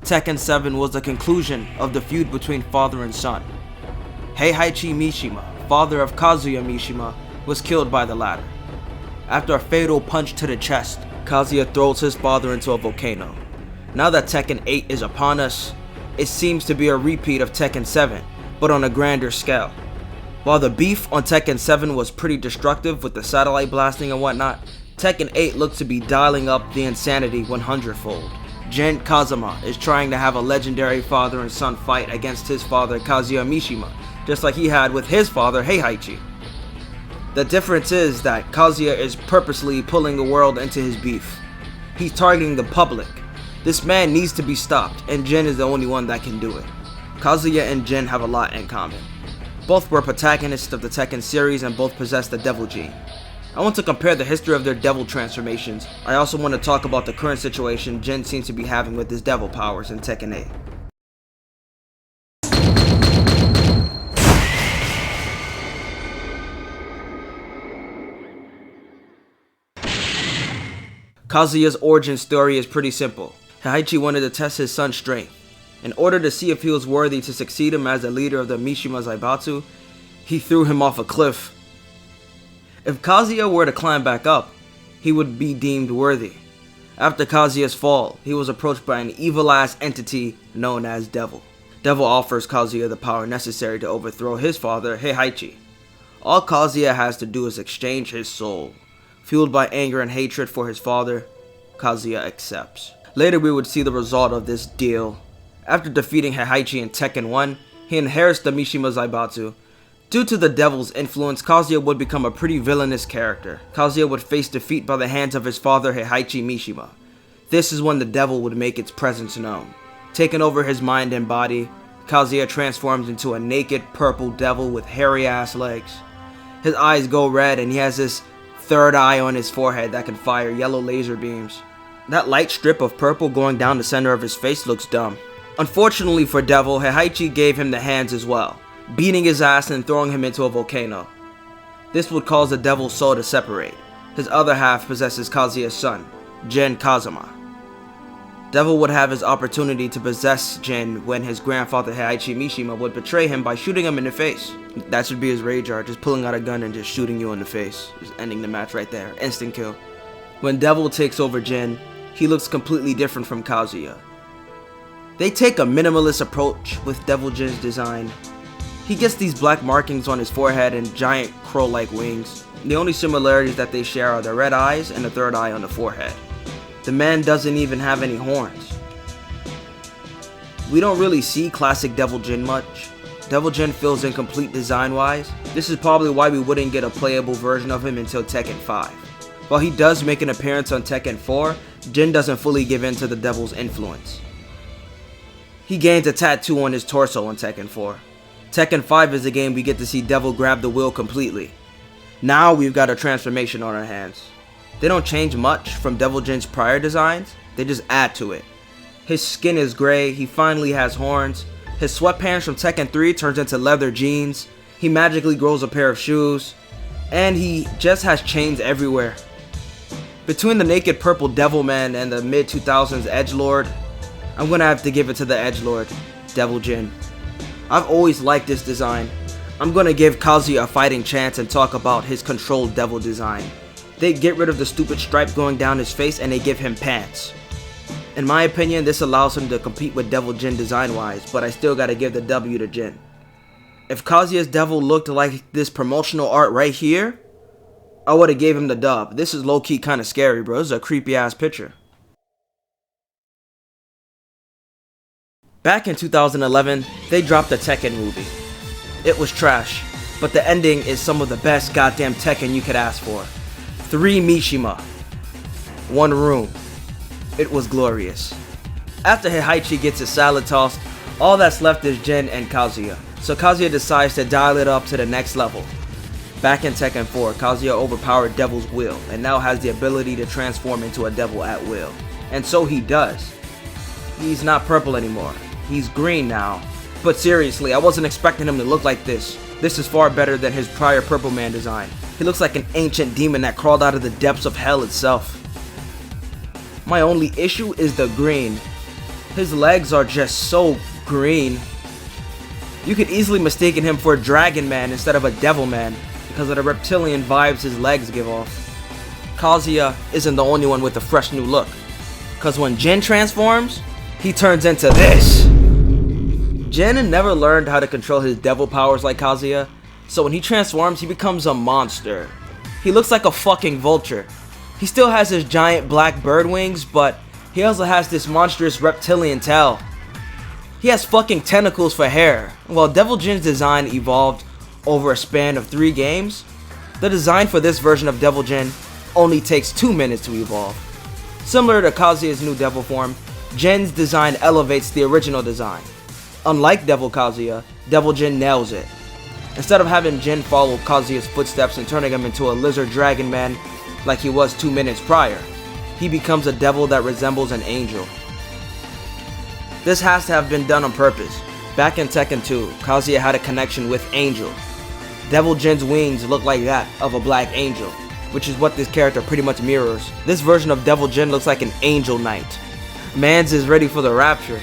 Tekken 7 was the conclusion of the feud between father and son. Heihachi Mishima, father of Kazuya Mishima, was killed by the latter. After a fatal punch to the chest, Kazuya throws his father into a volcano. Now that Tekken 8 is upon us, it seems to be a repeat of Tekken 7, but on a grander scale. While the beef on Tekken 7 was pretty destructive with the satellite blasting and whatnot, Tekken 8 looks to be dialing up the insanity 100-fold. Jin Kazama is trying to have a legendary father and son fight against his father Kazuya Mishima, just like he had with his father Heihachi. The difference is that Kazuya is purposely pulling the world into his beef. He's targeting the public. This man needs to be stopped, and Jin is the only one that can do it. Kazuya and Jin have a lot in common. Both were protagonists of the Tekken series and both possess the Devil Gene. I want to compare the history of their devil transformations. I also want to talk about the current situation Jin seems to be having with his devil powers in Tekken 8. Kazuya's origin story is pretty simple. Heihachi wanted to test his son's strength. In order to see if he was worthy to succeed him as the leader of the Mishima Zaibatsu, he threw him off a cliff. If Kazuya were to climb back up, he would be deemed worthy. After Kazuya's fall, he was approached by an evil-ass entity known as Devil. Devil offers Kazuya the power necessary to overthrow his father, Heihachi. All Kazuya has to do is exchange his soul. Fueled by anger and hatred for his father, Kazuya accepts. Later we would see the result of this deal. After defeating Heihachi in Tekken 1, he inherits the Mishima Zaibatsu. Due to the devil's influence, Kazuya would become a pretty villainous character. Kazuya would face defeat by the hands of his father Heihachi Mishima. This is when the devil would make its presence known. Taking over his mind and body, Kazuya transforms into a naked purple devil with hairy ass legs. His eyes go red and he has this third eye on his forehead that can fire yellow laser beams. That light strip of purple going down the center of his face looks dumb. Unfortunately for Devil, Heihachi gave him the hands as well, beating his ass and throwing him into a volcano. This would cause the Devil's soul to separate. His other half possesses Kazuya's son, Jin Kazama. Devil would have his opportunity to possess Jin when his grandfather Heihachi Mishima would betray him by shooting him in the face. That should be his rage art, just pulling out a gun and just shooting you in the face. Just ending the match right there, instant kill. When Devil takes over Jin, he looks completely different from Kazuya. They take a minimalist approach with Devil Jin's design. He gets these black markings on his forehead and giant crow-like wings. The only similarities that they share are the red eyes and the third eye on the forehead. The man doesn't even have any horns. We don't really see classic Devil Jin much. Devil Jin feels incomplete design-wise. This is probably why we wouldn't get a playable version of him until Tekken 5. While he does make an appearance on Tekken 4, Jin doesn't fully give in to the Devil's influence. He gains a tattoo on his torso on Tekken 4. Tekken 5 is the game we get to see Devil grab the wheel completely. Now we've got a transformation on our hands. They don't change much from Devil Jin's prior designs, they just add to it. His skin is gray, he finally has horns, his sweatpants from Tekken 3 turns into leather jeans, he magically grows a pair of shoes, and he just has chains everywhere. Between the naked purple Devilman and the mid-2000s Edgelord, I'm gonna have to give it to the Edgelord, Devil Jin. I've always liked this design. I'm gonna give Kazuya a fighting chance and talk about his controlled devil design. They get rid of the stupid stripe going down his face and they give him pants. In my opinion, this allows him to compete with Devil Jin design-wise, but I still gotta give the W to Jin. If Kazuya's devil looked like this promotional art right here, I would've gave him the dub. This is low-key kinda scary, bro. This is a creepy-ass picture. Back in 2011, they dropped a Tekken movie. It was trash, but the ending is some of the best goddamn Tekken you could ask for. 3 Mishima. 1 room. It was glorious. After Heihachi gets his salad tossed, all that's left is Jin and Kazuya. So Kazuya decides to dial it up to the next level. Back in Tekken 4, Kazuya overpowered Devil's will and now has the ability to transform into a devil at will. And so he does. He's not purple anymore. He's green now. But seriously, I wasn't expecting him to look like this. This is far better than his prior Purple Man design. He looks like an ancient demon that crawled out of the depths of hell itself. My only issue is the green. His legs are just so green. You could easily mistake him for a dragon man instead of a devil man because of the reptilian vibes his legs give off. Kazuya isn't the only one with a fresh new look, because when Jin transforms, he turns into this. Jin never learned how to control his devil powers like Kazuya, so when he transforms, he becomes a monster. He looks like a fucking vulture. He still has his giant black bird wings, but he also has this monstrous reptilian tail. He has fucking tentacles for hair. While Devil Jin's design evolved over a span of 3 games, the design for this version of Devil Jin only takes 2 minutes to evolve. Similar to Kazuya's new devil form, Jin's design elevates the original design. Unlike Devil Kazuya, Devil Jin nails it. Instead of having Jin follow Kazuya's footsteps and turning him into a lizard dragon man like he was 2 minutes prior, he becomes a devil that resembles an angel. This has to have been done on purpose. Back in Tekken 2, Kazuya had a connection with Angel. Devil Jin's wings look like that of a black angel, which is what this character pretty much mirrors. This version of Devil Jin looks like an angel knight. Mans is ready for the rapture.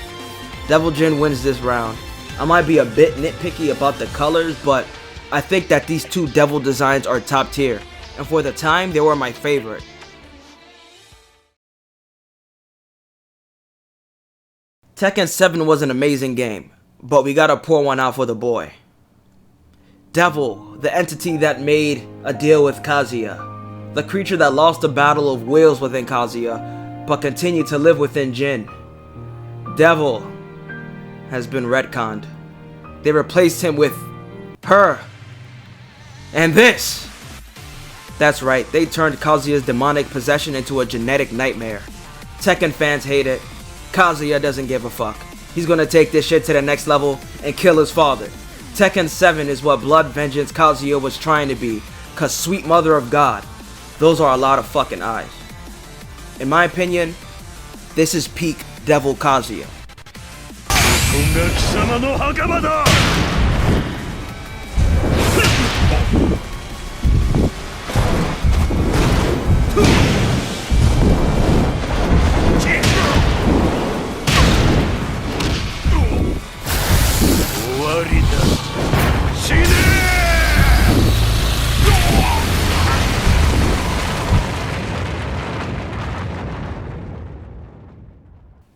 Devil Jin wins this round. I might be a bit nitpicky about the colors, but I think that these 2 devil designs are top tier, and for the time, they were my favorite. Tekken 7 was an amazing game, but we gotta pour one out for the boy. Devil, the entity that made a deal with Kazuya. The creature that lost the battle of wills within Kazuya, but continued to live within Jin. Devil has been retconned. They replaced him with her. And this. That's right, they turned Kazuya's demonic possession into a genetic nightmare. Tekken fans hate it. Kazuya doesn't give a fuck. He's gonna take this shit to the next level and kill his father. Tekken 7 is what Blood Vengeance Kazuya was trying to be, cause sweet mother of God, those are a lot of fucking eyes. In my opinion, this is peak Devil Kazuya.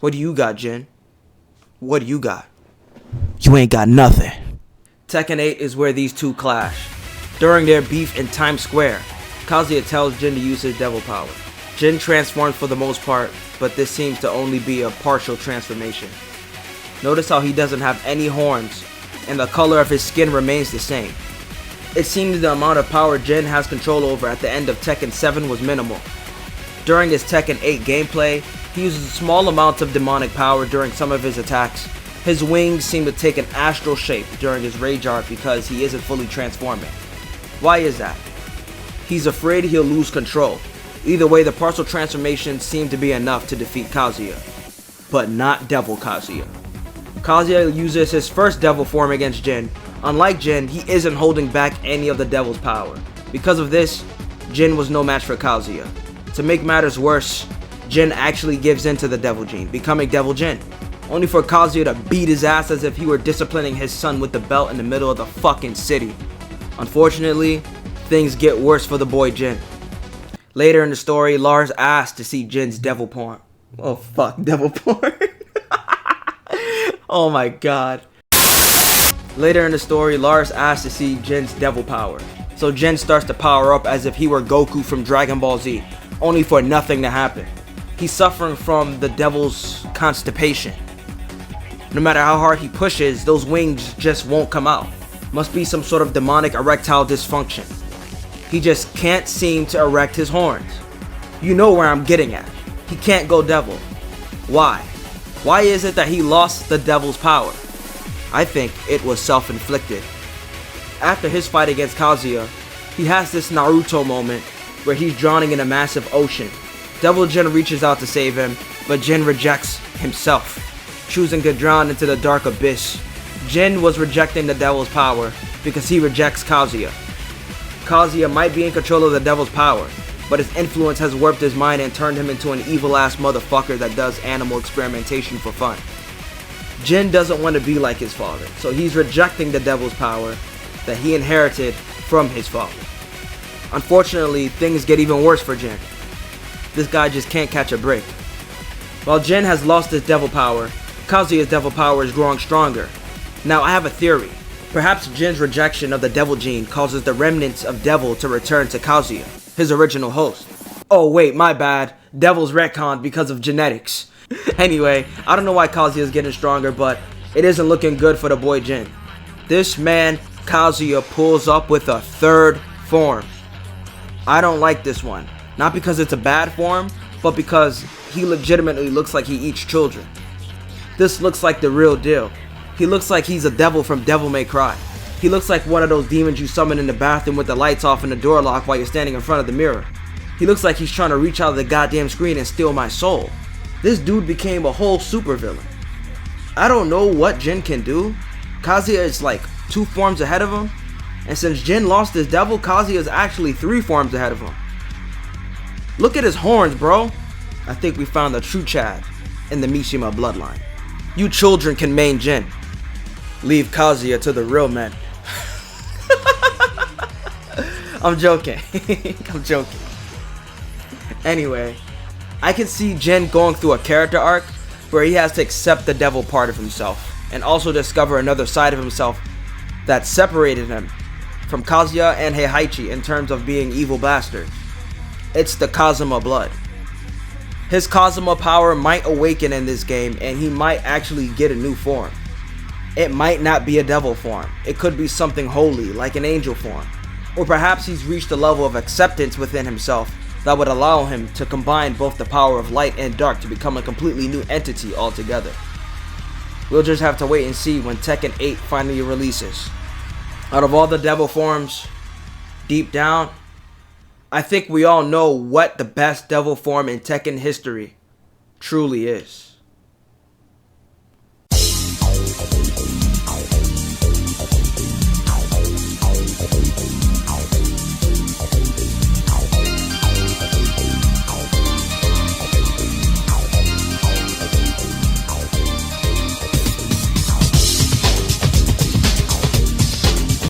What do you got, Jin? What do you got? You ain't got nothing. Tekken 8 is where these two clash. During their beef in Times Square, Kazuya tells Jin to use his devil power. Jin transforms for the most part, but this seems to only be a partial transformation. Notice how he doesn't have any horns, and the color of his skin remains the same. It seems the amount of power Jin has control over at the end of Tekken 7 was minimal. During his Tekken 8 gameplay, he uses small amounts of demonic power during some of his attacks. His wings seem to take an astral shape during his rage art because he isn't fully transforming. Why is that? He's afraid he'll lose control. Either way, the partial transformations seem to be enough to defeat Kazuya. But not Devil Kazuya. Kazuya uses his first devil form against Jin. Unlike Jin, he isn't holding back any of the devil's power. Because of this, Jin was no match for Kazuya. To make matters worse, Jin actually gives in to the Devil Gene, becoming Devil Jin, only for Kazuya to beat his ass as if he were disciplining his son with the belt in the middle of the fucking city. Unfortunately, things get worse for the boy Jin. Later in the story, Lars asks to see Jin's devil porn. Oh fuck, devil porn. Oh my god. Later in the story, Lars asks to see Jin's devil power. So Jin starts to power up as if he were Goku from Dragon Ball Z, only for nothing to happen. He's suffering from the devil's constipation. No matter how hard he pushes, those wings just won't come out. Must be some sort of demonic erectile dysfunction. He just can't seem to erect his horns. You know where I'm getting at. He can't go devil. Why? Why is it that he lost the devil's power? I think it was self-inflicted. After his fight against Kazuya, he has this Naruto moment where he's drowning in a massive ocean. Devil Jin reaches out to save him, but Jin rejects himself, choosing to drown into the dark abyss. Jin was rejecting the devil's power because he rejects Kazuya. Kazuya might be in control of the devil's power, but his influence has warped his mind and turned him into an evil-ass motherfucker that does animal experimentation for fun. Jin doesn't want to be like his father, so he's rejecting the devil's power that he inherited from his father. Unfortunately, things get even worse for Jin. This guy just can't catch a break. While Jin has lost his devil power, Kazuya's devil power is growing stronger. Now I have a theory. Perhaps Jin's rejection of the devil gene causes the remnants of devil to return to Kazuya, his original host. Oh wait, my bad. Devil's retconned because of genetics. Anyway, I don't know why Kazuya is getting stronger, but it isn't looking good for the boy Jin. This man, Kazuya, pulls up with a third form. I don't like this one. Not because it's a bad form, but because he legitimately looks like he eats children. This looks like the real deal. He looks like he's a devil from Devil May Cry. He looks like one of those demons you summon in the bathroom with the lights off and the door locked while you're standing in front of the mirror. He looks like he's trying to reach out of the goddamn screen and steal my soul. This dude became a whole supervillain. I don't know what Jin can do. Kazuya is like 2 forms ahead of him. And since Jin lost his devil, Kazuya is actually 3 forms ahead of him. Look at his horns, bro. I think we found the true Chad in the Mishima bloodline. You children can main Jin. Leave Kazuya to the real men. I'm joking. I'm joking. Anyway, I can see Jin going through a character arc where he has to accept the devil part of himself and also discover another side of himself that separated him from Kazuya and Heihachi in terms of being evil bastards. It's the Kazuma blood. His Kazuma power might awaken in this game and he might actually get a new form. It might not be a devil form. It could be something holy, like an angel form. Or perhaps he's reached a level of acceptance within himself that would allow him to combine both the power of light and dark to become a completely new entity altogether. We'll just have to wait and see when Tekken 8 finally releases. Out of all the devil forms, deep down, I think we all know what the best devil form in Tekken history truly is.